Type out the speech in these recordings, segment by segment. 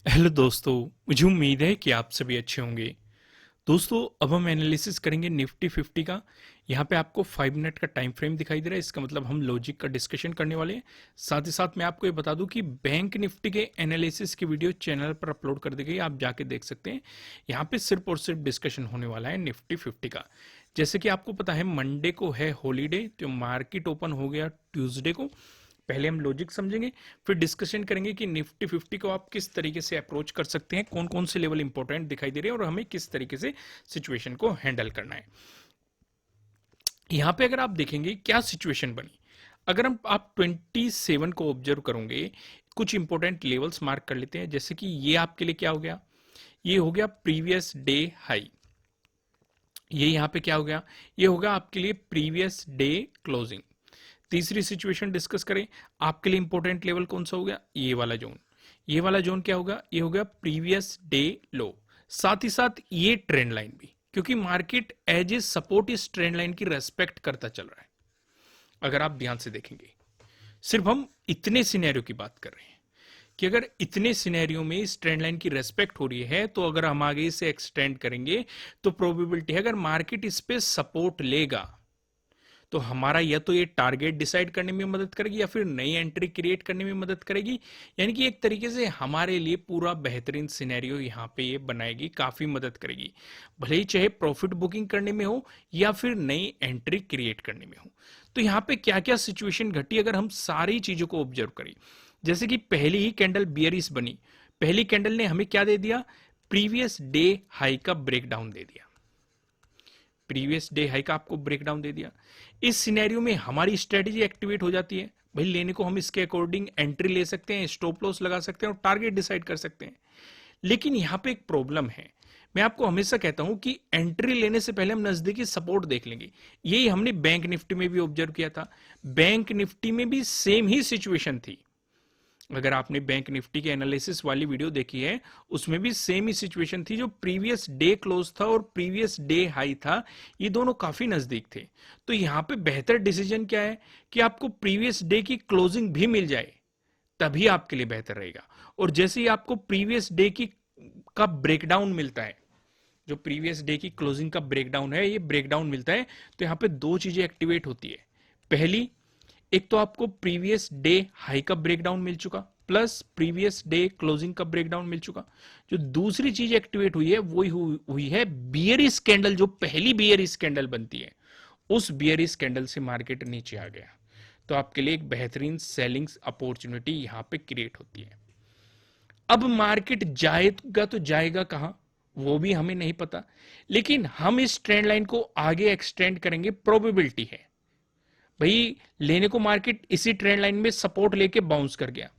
Hello दोस्तों। मुझे उम्मीद है कि आप सभी अच्छे होंगे। दोस्तों, अब हम एनालिसिस करेंगे निफ्टी 50 का। यहाँ पे आपको 5 मिनट का टाइम फ्रेम दिखाई दे रहा है। इसका मतलब हम लॉजिक का डिस्कशन करने वाले हैं। साथ ही साथ मैं आपको ये बता दूं कि बैंक निफ्टी के एनालिसिस की वीडियो चैनल पर अपलोड कर दी गई, आप जाके देख सकते हैं। यहाँ पे सिर्फ और सिर्फ डिस्कशन होने वाला है निफ्टी 50 का। जैसे कि आपको पता है मंडे को है हॉलीडे, तो मार्केट ओपन हो गया ट्यूसडे को। पहले हम लॉजिक समझेंगे, फिर डिस्कशन करेंगे कि निफ्टी 50 को आप किस तरीके से अप्रोच कर सकते हैं, कौन कौन से लेवल इंपॉर्टेंट दिखाई दे रहे हैं और हमें किस तरीके से सिचुएशन को हैंडल करना है। यहां पे अगर आप देखेंगे क्या सिचुएशन बनी, अगर हम आप 27 को ऑब्जर्व करोगे, कुछ इंपॉर्टेंट लेवल्स मार्क कर लेते हैं। जैसे कि ये आपके लिए क्या हो गया, ये हो गया प्रीवियस डे हाई। ये यहां पे क्या हो गया, ये होगा आपके लिए प्रीवियस डे क्लोजिंग। तीसरी सिचुएशन डिस्कस करें, आपके लिए इंपॉर्टेंट लेवल कौन सा हो गया, ये वाला जोन। ये वाला जोन क्या होगा, ये होगा प्रीवियस डे लो। साथ ही साथ ये ट्रेंड लाइन भी, क्योंकि मार्केट एज ए सपोर्ट इस ट्रेंड लाइन की रेस्पेक्ट करता चल रहा है। अगर आप ध्यान से देखेंगे, सिर्फ हम इतने सिनेरियो की बात कर रहे हैं कि अगर इतने सिनेरियो में इस ट्रेंड लाइन की रेस्पेक्ट हो रही है, तो अगर हम आगे इसे एक्सटेंड करेंगे तो प्रोबेबिलिटी है अगर मार्केट इस पे सपोर्ट लेगा तो हमारा या तो ये टारगेट डिसाइड करने में मदद करेगी या फिर नई एंट्री क्रिएट करने में मदद करेगी। यानी कि एक तरीके से हमारे लिए पूरा बेहतरीन सिनेरियो यहाँ पे ये बनाएगी, काफी मदद करेगी, भले ही चाहे प्रॉफिट बुकिंग करने में हो या फिर नई एंट्री क्रिएट करने में हो। तो यहाँ पे क्या क्या सिचुएशन घटी अगर हम सारी चीजों को ऑब्जर्व करें, जैसे कि पहली ही कैंडल बियरिश बनी, पहली कैंडल ने हमें क्या दे दिया, प्रीवियस डे हाई का ब्रेकडाउन दे दिया। प्रीवियस डे हाई का आपको ब्रेकडाउन दे दिया। इस सिनेरियो में हमारी स्ट्रेटेजी एक्टिवेट हो जाती है। भाई लेने को हम इसके अकॉर्डिंग एंट्री ले सकते हैं, स्टॉप लॉस लगा सकते हैं और टारगेट डिसाइड कर सकते हैं। लेकिन यहां पे एक प्रॉब्लम है। मैं आपको हमेशा कहता हूं कि एंट्री लेने से पहले हम नजदीकी सपोर्ट देख लेंगे। यही हमने बैंक निफ्टी में भी ऑब्जर्व किया था। बैंक निफ्टी में भी सेम ही सिचुएशन थी। अगर आपने बैंक निफ्टी के एनालिसिस वाली वीडियो देखी है, उसमें भी सेम ही सिचुएशन थी। जो प्रीवियस डे क्लोज था और प्रीवियस डे हाई था, ये दोनों काफी नजदीक थे। तो यहां पे बेहतर डिसीजन क्या है कि आपको प्रीवियस डे की क्लोजिंग भी मिल जाए, तभी आपके लिए बेहतर रहेगा। और जैसे ही आपको प्रीवियस डे की का ब्रेकडाउन मिलता है, जो प्रीवियस डे की क्लोजिंग का ब्रेकडाउन है, ये ब्रेकडाउन मिलता है, तो यहां पे दो चीजें एक्टिवेट होती है। पहली, एक तो आपको प्रीवियस डे हाई का ब्रेकडाउन मिल चुका, प्लस प्रीवियस डे क्लोजिंग का ब्रेकडाउन मिल चुका। जो दूसरी चीज एक्टिवेट हुई है वो हुई है बियरिश कैंडल। जो पहली बियरिश कैंडल बनती है, उस बियरिश कैंडल से मार्केट नीचे आ गया, तो आपके लिए एक बेहतरीन सेलिंग अपॉर्चुनिटी यहां पे क्रिएट होती है। अब मार्केट जाएगा तो जाएगा कहां, वो भी हमें नहीं पता, लेकिन हम इस ट्रेंड लाइन को आगे एक्सटेंड करेंगे, प्रोबेबिलिटी है। भाई लेने को मार्केट इसी ट्रेंड लाइन में सपोर्ट लेके बाउंस कर गया,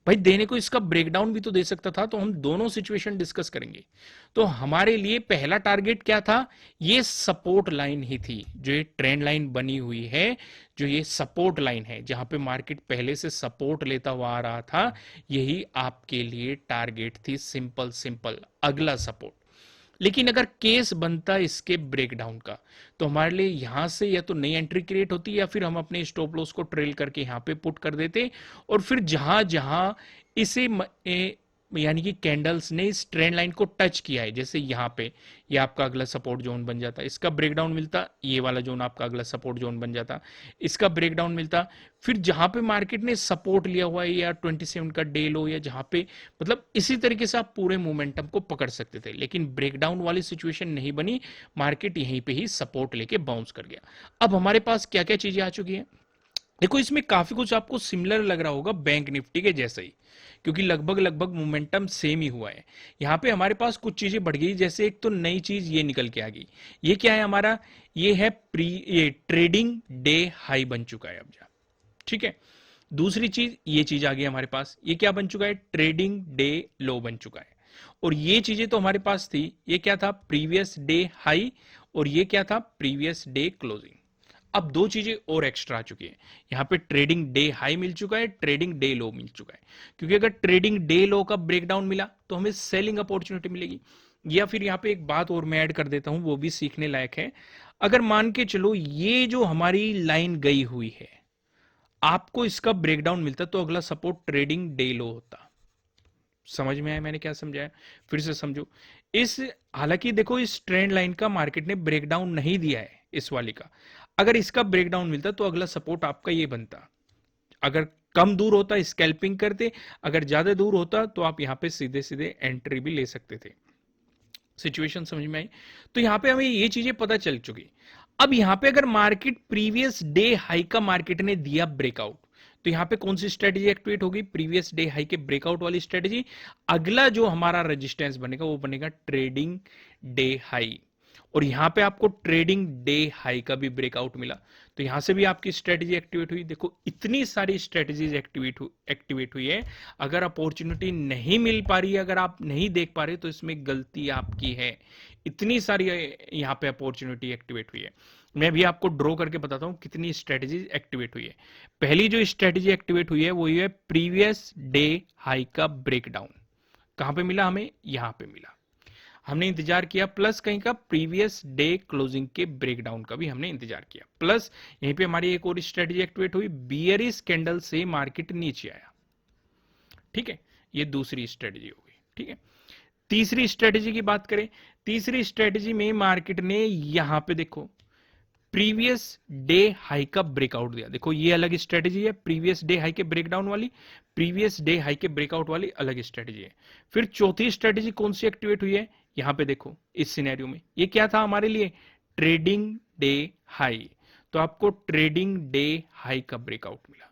भाई देने को इसका ब्रेकडाउन भी तो दे सकता था। तो हम दोनों सिचुएशन डिस्कस करेंगे। तो हमारे लिए पहला टारगेट क्या था, ये सपोर्ट लाइन ही थी। जो ये ट्रेंड लाइन बनी हुई है, जो ये सपोर्ट लाइन है, जहां पे मार्केट पहले से सपोर्ट लेता हुआ आ रहा था, यही आपके लिए टारगेट थी। सिंपल सिंपल अगला सपोर्ट। लेकिन अगर केस बनता है इसके ब्रेकडाउन का, तो हमारे लिए यहां से या तो नई एंट्री क्रिएट होती या फिर हम अपने स्टॉप लॉस को ट्रेल करके यहां पे पुट कर देते। और फिर जहां जहां इसे यानी कि कैंडल्स ने इस ट्रेंड लाइन को टच किया है, जैसे यहां पे ये आपका अगला सपोर्ट जोन बन जाता, इसका ब्रेकडाउन मिलता, ये वाला जोन आपका अगला सपोर्ट जोन बन जाता, इसका ब्रेकडाउन मिलता। फिर जहां पे मार्केट ने सपोर्ट लिया हुआ है या 27 का डे लो, या जहां पे मतलब इसी तरीके से आप पूरे मोमेंटम को पकड़ सकते थे। लेकिन ब्रेकडाउन वाली सिचुएशन नहीं बनी, मार्केट यहीं पे ही सपोर्ट लेके बाउंस कर गया। अब हमारे पास क्या क्या चीजें आ चुकी हैं, देखो इसमें काफी कुछ आपको सिमिलर लग रहा होगा बैंक निफ्टी के जैसे ही, क्योंकि लगभग लगभग मोमेंटम सेम ही हुआ है। यहां पे हमारे पास कुछ चीजें बढ़ गई, जैसे एक तो नई चीज ये निकल के आ गई। ये क्या है हमारा, ये है ये ट्रेडिंग डे हाई बन चुका है अब जा, ठीक है। दूसरी चीज, ये चीज आ गई हमारे पास, ये क्या बन चुका है, ट्रेडिंग डे लो बन चुका है। और ये चीजें तो हमारे पास थी, ये क्या था, प्रीवियस डे हाई, और ये क्या था, प्रीवियस डे क्लोजिंग। अब दो चीजें और एक्स्ट्रा आ चुकी है। यहां पे ट्रेडिंग डे हाई मिल चुका है, ट्रेडिंग डे लो मिल चुका है। क्योंकि अगर ट्रेडिंग डे लो का ब्रेकडाउन मिला तो हमें सेलिंग अपॉर्चुनिटी मिलेगी। या फिर यहां पे एक बात और मैं ऐड कर देता हूं, वो भी सीखने लायक है। अगर मान के चलो ये जो हमारी लाइन गई हुई है, आपको इसका ब्रेकडाउन मिलता तो अगला सपोर्ट ट्रेडिंग डे लो होता। समझ में आया मैंने क्या समझाया? फिर से समझो। इस हालांकि देखो इस ट्रेंड लाइन का मार्केट ने ब्रेकडाउन नहीं दिया है इस वाली का। अगर इसका ब्रेकडाउन मिलता तो अगला सपोर्ट आपका ये बनता। अगर कम दूर होता स्कैल्पिंग करते, अगर ज्यादा दूर होता तो आप यहां पे सीधे सीधे एंट्री भी ले सकते थे। सिचुएशन समझ में आई? तो यहां पे हमें ये चीजें पता चल चुकी। अब यहां पे अगर मार्केट प्रीवियस डे हाई का मार्केट ने दिया ब्रेकआउट, तो यहां पे कौन सी स्ट्रेटेजी एक्टिवेट होगी? प्रीवियस डे हाई के ब्रेकआउट वाली स्ट्रेटेजी। अगला जो हमारा रेजिस्टेंस बनेगा वो बनेगा ट्रेडिंग डे हाई। और यहां पे आपको ट्रेडिंग डे हाई का भी ब्रेकआउट मिला, तो यहां से भी आपकी स्ट्रेटेजी एक्टिवेट हुई। देखो इतनी सारी स्ट्रेटेजीज एक्टिवेट हुई है। अगर अपॉर्चुनिटी नहीं मिल पा रही है, अगर आप नहीं देख पा रहे तो इसमें गलती आपकी है। इतनी सारी यहां पे अपॉर्चुनिटी एक्टिवेट हुई है। मैं भी आपको ड्रॉ करके बताता हूं कितनी स्ट्रेटेजीज एक्टिवेट हुई है। पहली जो स्ट्रेटेजी एक्टिवेट हुई है वो ये है प्रीवियस डे हाई का ब्रेकडाउन। कहां पे मिला हमें? यहां पे मिला। हमने इंतजार किया, प्लस कहीं का प्रीवियस डे क्लोजिंग के ब्रेकडाउन का भी हमने इंतजार किया, प्लस यहीं पे हमारी एक और स्ट्रेटेजी एक्टिवेट हुई, बियरिश कैंडल से मार्केट नीचे आया। ठीक है, ये दूसरी स्ट्रेटेजी हो गई। ठीक है, तीसरी स्ट्रेटेजी की बात करें, तीसरी स्ट्रेटेजी में मार्केट ने यहां पे देखो प्रीवियस डे हाई का ब्रेकआउट दिया। देखो ये अलग स्ट्रेटेजी है, प्रीवियस डे हाई के ब्रेकडाउन वाली, प्रीवियस डे हाई के ब्रेकआउट वाली अलग स्ट्रेटेजी है। फिर चौथी स्ट्रेटेजी कौन सी एक्टिवेट हुई है? यहां पे देखो इस सिनेरियो में ये क्या था हमारे लिए? Trading day high. तो आपको ट्रेडिंग डे हाई का ब्रेकआउट मिला।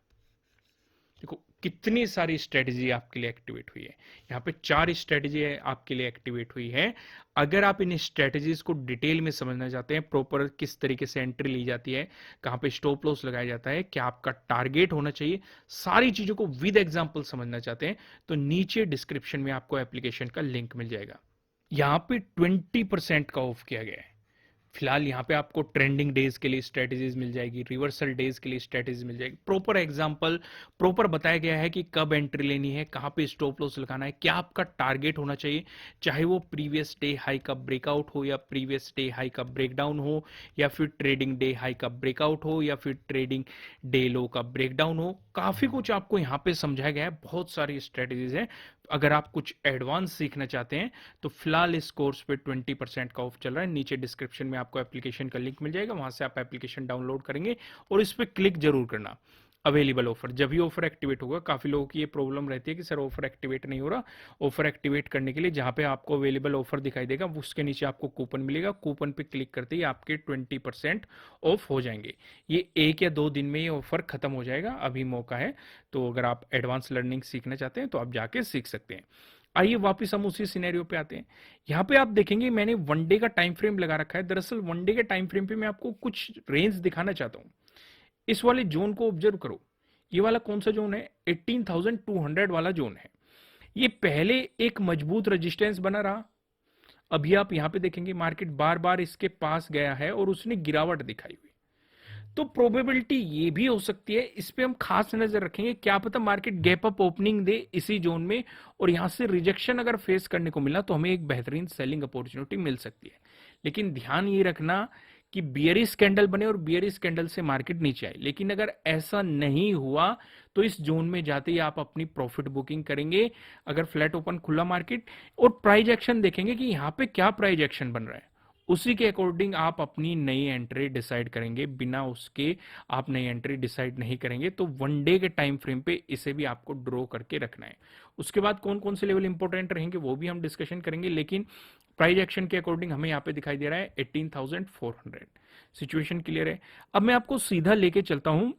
देखो कितनी सारी स्ट्रेटेजी आपके लिए एक्टिवेट हुई है। यहाँ पे 4 स्ट्रेटेजी आपके लिए एक्टिवेट हुई है। अगर आप इन स्ट्रेटेजीज को डिटेल में समझना चाहते हैं, प्रॉपर किस तरीके से एंट्री ली जाती है, कहां पे स्टॉप लॉस लगाया जाता है, क्या आपका टारगेट होना चाहिए, सारी चीजों को विद एग्जांपल समझना चाहते हैं, तो नीचे डिस्क्रिप्शन में आपको एप्लीकेशन का लिंक मिल जाएगा। यहाँ पे 20% का ऑफ किया गया है। फिलहाल यहाँ पे आपको ट्रेंडिंग डेज के लिए स्ट्रेटेजीज मिल जाएगी, रिवर्सल डेज के लिए स्ट्रेटेजीज मिल जाएगी, प्रॉपर एग्जांपल, प्रॉपर बताया गया है कि कब एंट्री लेनी है, कहां पे स्टॉप लॉस लगाना है, क्या आपका टारगेट होना चाहिए, चाहे वो प्रीवियस डे हाई का ब्रेकआउट हो या प्रीवियस डे हाई का ब्रेकडाउन हो, या फिर ट्रेडिंग डे हाई का ब्रेकआउट हो, या फिर ट्रेडिंग डे लो का ब्रेकडाउन हो। काफी कुछ आपको यहाँ पे समझाया गया है, बहुत सारी स्ट्रेटेजीज है। अगर आप कुछ एडवांस सीखना चाहते हैं तो फिलहाल इस कोर्स पे 20% का ऑफ चल रहा है। नीचे डिस्क्रिप्शन में आपको एप्लीकेशन का लिंक मिल जाएगा, वहां से आप एप्लीकेशन डाउनलोड करेंगे और इस पर क्लिक जरूर करना। अवेलेबल ऑफर, जब भी ऑफर एक्टिवेट होगा, काफी लोगों की ये प्रॉब्लम रहती है कि सर ऑफर एक्टिवेट नहीं हो रहा। ऑफर एक्टिवेट करने के लिए जहां पे आपको अवेलेबल ऑफर दिखाई देगा उसके नीचे आपको कूपन मिलेगा, कूपन पे क्लिक करते ही आपके 20% ऑफ हो जाएंगे। ये 1 या 2 दिन में ये ऑफर खत्म हो जाएगा, अभी मौका है। तो अगर आप एडवांस लर्निंग सीखना चाहते हैं तो आप जाके सीख सकते हैं। आइए वापस हम उसी सिनेरियो पे आते हैं। यहाँ पे आप देखेंगे मैंने वन डे का टाइम फ्रेम लगा रखा है। दरअसल वन डे के टाइम फ्रेम पे मैं आपको कुछ रेंज दिखाना चाहता हूँ। इस वाले जोन को ऑब्जर्व करो। ये वाला कौन सा जोन है? 18,200 वाला जोन है। ये पहले एक मजबूत रेजिस्टेंस बना रहा। अभी आप यहां पे देखेंगे मार्केट बार बार इसके पास गया है और उसने गिरावट दिखाई हुई। तो प्रोबेबिलिटी ये भी हो सकती है, इस पे हम खास नजर रखेंगे, क्या पता मार्केट गैप अप ओपनिंग दे इसी जोन में और यहां से रिजेक्शन अगर फेस करने को मिला तो हमें एक बेहतरीन सेलिंग अपॉर्चुनिटी मिल सकती है। लेकिन ध्यान ये रखना कि बियरिश कैंडल बने और बियरिश कैंडल से मार्केट नीचे आए। लेकिन अगर ऐसा नहीं हुआ तो इस जोन में जाते ही आप अपनी प्रॉफिट बुकिंग करेंगे। अगर फ्लैट ओपन खुला मार्केट और प्राइस एक्शन देखेंगे कि यहां पे क्या प्राइस एक्शन बन रहा है, उसी के अकॉर्डिंग आप अपनी नई एंट्री डिसाइड करेंगे। बिना उसके आप नई एंट्री डिसाइड नहीं करेंगे। तो वन डे के टाइम फ्रेम पे इसे भी आपको ड्रॉ करके रखना है। उसके बाद कौन कौन से लेवल इंपॉर्टेंट रहेंगे वो भी हम डिस्कशन करेंगे, लेकिन प्राइस एक्शन के अकॉर्डिंग हमें यहाँ पे दिखाई दे रहा है 18,400। सिचुएशन क्लियर है? अब मैं आपको सीधा लेके चलता हूं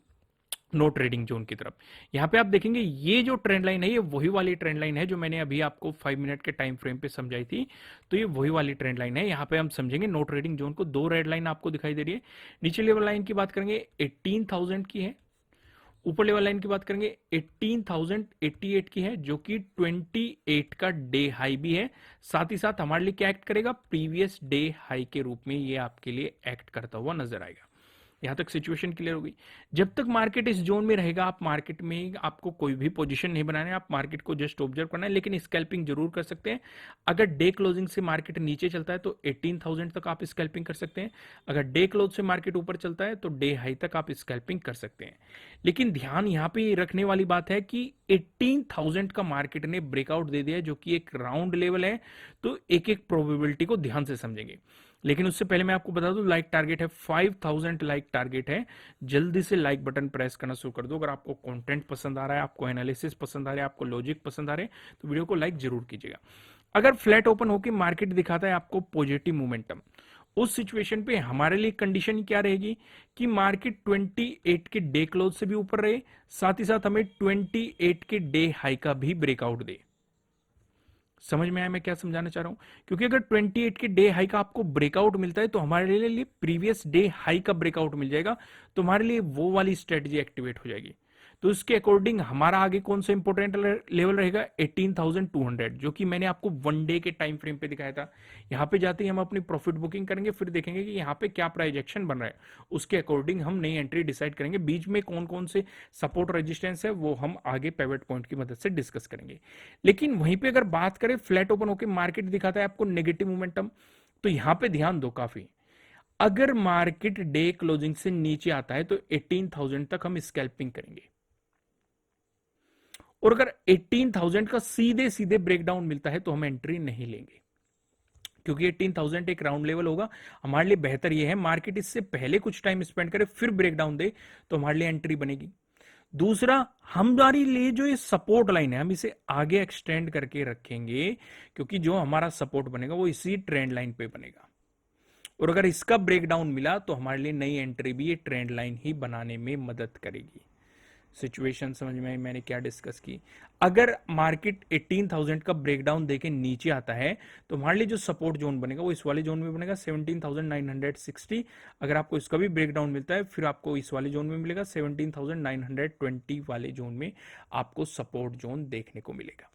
नो ट्रेडिंग जोन की तरफ। यहां पे आप देखेंगे ये जो ट्रेंड लाइन है ये वही वाली ट्रेंड लाइन है जो मैंने अभी आपको 5 मिनट के टाइम फ्रेम पे समझाई थी। तो ये वही वाली ट्रेंड लाइन है। यहां पे हम समझेंगे नो ट्रेडिंग जोन को। 2 रेड लाइन आपको दिखाई दे रही है। नीचे लेवल लाइन की बात करेंगे 18,000 की है, ऊपर लेवल लाइन की बात करेंगे 18,088 की है, जो कि 28 का डे हाई भी है। साथ ही साथ हमारे लिए क्या एक्ट करेगा? प्रीवियस डे हाई के रूप में ये आपके लिए एक्ट करता हुआ नजर आएगा। यहाँ तक सिचुएशन क्लियर होगी। जब तक मार्केट इस जोन में रहेगा, आप मार्केट में आपको कोई भी पोजीशन नहीं बनाना है, आप मार्केट को जस्ट ऑब्जर्व करना है, लेकिन स्कैल्पिंग जरूर कर सकते हैं। अगर डे क्लोजिंग से मार्केट नीचे चलता है तो 18,000 तक आप स्कैल्पिंग कर सकते हैं। अगर डे क्लोज से मार्केट ऊपर चलता है तो डे हाई तक आप स्कैल्पिंग कर सकते हैं। लेकिन ध्यान यहाँ पे रखने वाली बात है कि 18,000 का मार्केट ने ब्रेकआउट दे दिया है, जो कि एक राउंड लेवल है, तो एक एक प्रोबेबिलिटी को ध्यान से समझेंगे। लेकिन उससे पहले मैं आपको बता दूं, लाइक टारगेट है 5000 लाइक टारगेट है। जल्दी से लाइक बटन प्रेस करना शुरू कर दो। अगर आपको कंटेंट पसंद आ रहा है, आपको एनालिसिस पसंद आ रहा है, आपको लॉजिक पसंद आ रहे हैं, तो वीडियो को लाइक जरूर कीजिएगा। अगर फ्लैट ओपन होकर मार्केट दिखाता है आपको पॉजिटिव मोमेंटम, उस सिचुएशन पे हमारे लिए कंडीशन क्या रहेगी कि मार्केट 28 के डे क्लोज से भी ऊपर रहे, साथ ही साथ हमें 28 के डे हाई का भी ब्रेकआउट दे। समझ में आया मैं क्या समझाना चाह रहा हूं? क्योंकि अगर 28 के डे हाई का आपको ब्रेकआउट मिलता है तो हमारे लिए प्रीवियस डे हाई का ब्रेकआउट मिल जाएगा, तो हमारे लिए वो वाली स्ट्रेटजी एक्टिवेट हो जाएगी। तो इसके अकॉर्डिंग हमारा आगे कौन सा इंपॉर्टेंट लेवल रहेगा? 18,200, जो कि मैंने आपको वन डे के टाइम फ्रेम पे दिखाया था। यहां पे जाते ही हम अपनी प्रॉफिट बुकिंग करेंगे, फिर देखेंगे कि यहाँ पे क्या प्राइस एक्शन बन रहा है, उसके अकॉर्डिंग हम नई एंट्री डिसाइड करेंगे। बीच में कौन कौन से सपोर्ट रेजिस्टेंस है वो हम आगे पिवट पॉइंट की मदद से डिस्कस करेंगे। लेकिन वहीं पे अगर बात करें, फ्लैट ओपन होकर मार्केट दिखाता है आपको नेगेटिव मोमेंटम, तो यहां पे ध्यान दो काफी। अगर मार्केट डे क्लोजिंग से नीचे आता है तो 18,000 तक हम स्कैल्पिंग करेंगे, और अगर 18,000 का सीधे सीधे ब्रेकडाउन मिलता है तो हम एंट्री नहीं लेंगे, क्योंकि 18,000 एक राउंड लेवल होगा। हमारे लिए बेहतर यह है मार्केट इससे पहले कुछ टाइम स्पेंड करे फिर ब्रेकडाउन दे, तो हमारे लिए एंट्री बनेगी। दूसरा, हमारे लिए जो ये सपोर्ट लाइन है हम इसे आगे एक्सटेंड करके रखेंगे, क्योंकि जो हमारा सपोर्ट बनेगा वो इसी ट्रेंड लाइन पे बनेगा, और अगर इसका ब्रेकडाउन मिला तो हमारे लिए नई एंट्री भी ये ट्रेंड लाइन ही बनाने में मदद करेगी। सिचुएशन समझ में आई मैंने क्या डिस्कस की? अगर मार्केट 18,000 का ब्रेकडाउन देके नीचे आता है तो हमारे लिए जो सपोर्ट जोन बनेगा वो इस वाले जोन में बनेगा 17,960। अगर आपको इसका भी ब्रेकडाउन मिलता है फिर आपको इस वाले जोन में मिलेगा 17,920 वाले जोन में आपको सपोर्ट जोन देखने को मिलेगा।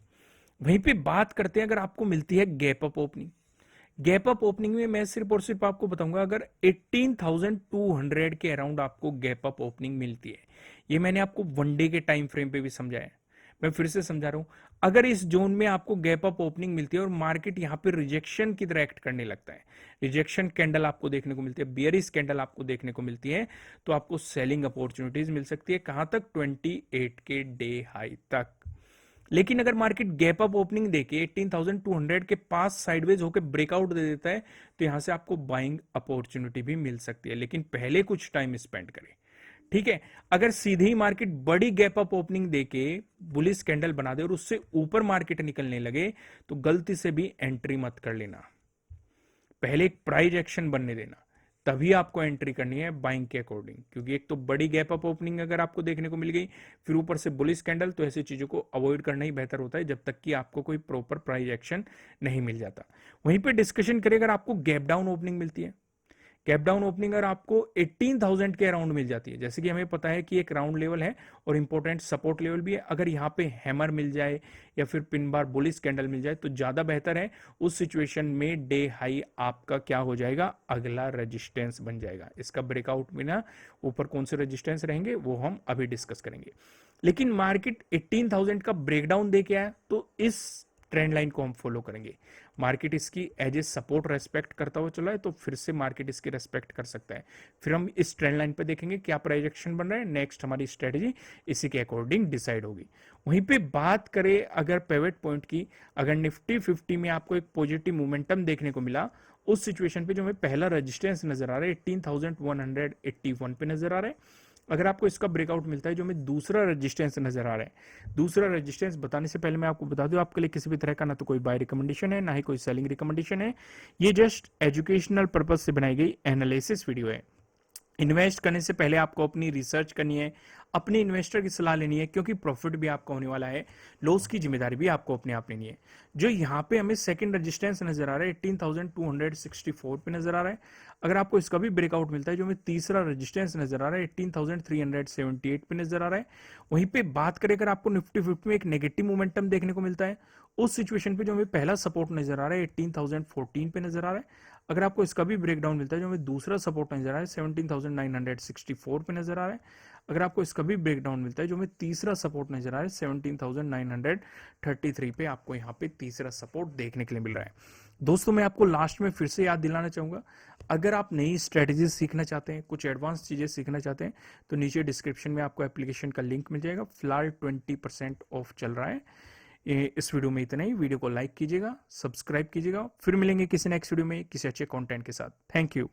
वहीं पे बात करते हैं, अगर आपको मिलती है gap up opening. Gap up opening में मैं सिर्फ और सिर्फ आपको बताऊंगा, अगर 18,200 के अराउंड आपको गैप अप ओपनिंग मिलती है, ये मैंने आपको वन डे के टाइम फ्रेम पे भी समझाया है, मैं फिर से समझा रहा हूं। अगर इस जोन में आपको गैप अप ओपनिंग मिलती है और मार्केट यहां पे रिजेक्शन की तरह एक्ट करने लगता है, रिजेक्शन कैंडल आपको देखने को मिलती है, बियरिश कैंडल आपको देखने को मिलती है, तो आपको सेलिंग अपॉर्चुनिटीज मिल सकती है। कहां तक? 28 के डे हाई तक। लेकिन अगर मार्केट गैप अप ओपनिंग देके 18,200 के पास साइडवेज होकर ब्रेकआउट दे देता है तो यहां से आपको बाइंग अपॉर्चुनिटी भी मिल सकती है, लेकिन पहले कुछ टाइम स्पेंड करें, ठीक है? अगर सीधे ही मार्केट बड़ी गैप अप ओपनिंग देके बुलिश कैंडल बना दे और उससे ऊपर मार्केट निकलने लगे तो गलती से भी एंट्री मत कर लेना, पहले एक प्राइस एक्शन बनने देना, तभी आपको एंट्री करनी है बाइंग के अकॉर्डिंग। क्योंकि एक तो बड़ी गैप अप ओपनिंग अगर आपको देखने को मिल गई फिर ऊपर से बुलिश कैंडल, तो ऐसी चीजों को अवॉइड करना ही बेहतर होता है जब तक कि आपको कोई प्रॉपर प्राइस एक्शन नहीं मिल जाता। वहीं पे डिस्कशन करें, अगर आपको गैप डाउन ओपनिंग मिलती है, गैप डाउन ओपनिंग अगर आपको 18,000 के अराउंड मिल जाती है, जैसे कि हमें पता है कि एक राउंड लेवल है और इंपॉर्टेंट सपोर्ट लेवल भी है, अगर यहाँ पे हैमर मिल जाए या फिर पिन बार बुलिश कैंडल मिल जाए तो ज्यादा बेहतर है। उस सिचुएशन में डे हाई आपका क्या हो जाएगा? अगला रेजिस्टेंस बन जाएगा। इसका ब्रेकआउट में ना ऊपर कौन से रेजिस्टेंस रहेंगे वो हम अभी डिस्कस करेंगे। लेकिन मार्केट 18,000 का ब्रेकडाउन दे के आया तो इस ट्रेंड लाइन को हम फॉलो करेंगे। मार्केट इसकी एज ए सपोर्ट रेस्पेक्ट करता हुआ चला है तो फिर से मार्केट इसकी रेस्पेक्ट कर सकता है, फिर हम इस ट्रेंड लाइन पे देखेंगे क्या प्रोजेक्शन बन रहा है, नेक्स्ट हमारी स्ट्रेटजी इसी के अकॉर्डिंग डिसाइड होगी। वहीं पे बात करें अगर पिवट पॉइंट की, अगर निफ्टी 50 में आपको एक पॉजिटिव मोमेंटम देखने को मिला, उस सिचुएशन पे जो हमें पहला रेजिस्टेंस नजर आ रहा है 18,181 पे नजर आ रहा है। अगर आपको इसका ब्रेकआउट मिलता है, जो हमें दूसरा रेजिस्टेंस नजर आ रहा है, दूसरा रेजिस्टेंस बताने से पहले मैं आपको बता दूं, आपके लिए किसी भी तरह का ना तो कोई बाय रिकमेंडेशन है ना ही कोई सेलिंग रिकमेंडेशन है, ये जस्ट एजुकेशनल पर्पज से बनाई गई एनालिसिस वीडियो है। इन्वेस्ट करने से पहले आपको अपनी रिसर्च करनी है, अपने इन्वेस्टर की सलाह लेनी है, क्योंकि प्रॉफिट भी आपका होने वाला है, लॉस की जिम्मेदारी भी आपको अपने आप लेनी है। जो यहाँ पे हमें सेकंड रेजिस्टेंस नजर आ रहा है 18,264 पे नजर आ रहा है, अगर आपको इसका भी ब्रेकआउट मिलता है, जो हमें तीसरा रेजिस्टेंस नजर आ रहा है 18,378 पे नजर आ रहा है। वहीं पे बात करें अगर आपको निफ्टी 50 में एक नेगेटिव मोमेंटम देखने को मिलता है, उस सिचुएशन पे जो हमें पहला सपोर्ट नजर आ रहा है 18,014 पे नजर आ रहा है। अगर आपको इसका भी ब्रेकडाउन मिलता है, जो हमें दूसरा सपोर्ट नजर आ रहा है 17,964 पे नजर आ रहा है, अगर आपको इसका भी ब्रेकडाउन मिलता है, जो हमें तीसरा सपोर्ट नजर आ रहा है 17,933 पे, आपको यहाँ पे तीसरा सपोर्ट देखने के लिए मिल रहा है। दोस्तों मैं आपको लास्ट में फिर से याद दिलाना चाहूंगा, अगर आप नई स्ट्रेटजीज सीखना चाहते हैं, कुछ एडवांस चीजें सीखना चाहते हैं, तो नीचे डिस्क्रिप्शन में आपको एप्लीकेशन का लिंक मिल जाएगा। फिलहाल 20% ऑफ चल रहा है। इस वीडियो में इतना ही। वीडियो को लाइक कीजिएगा, सब्सक्राइब कीजिएगा। फिर मिलेंगे किसी नेक्स्ट वीडियो में किसी अच्छे कंटेंट के साथ। Thank you.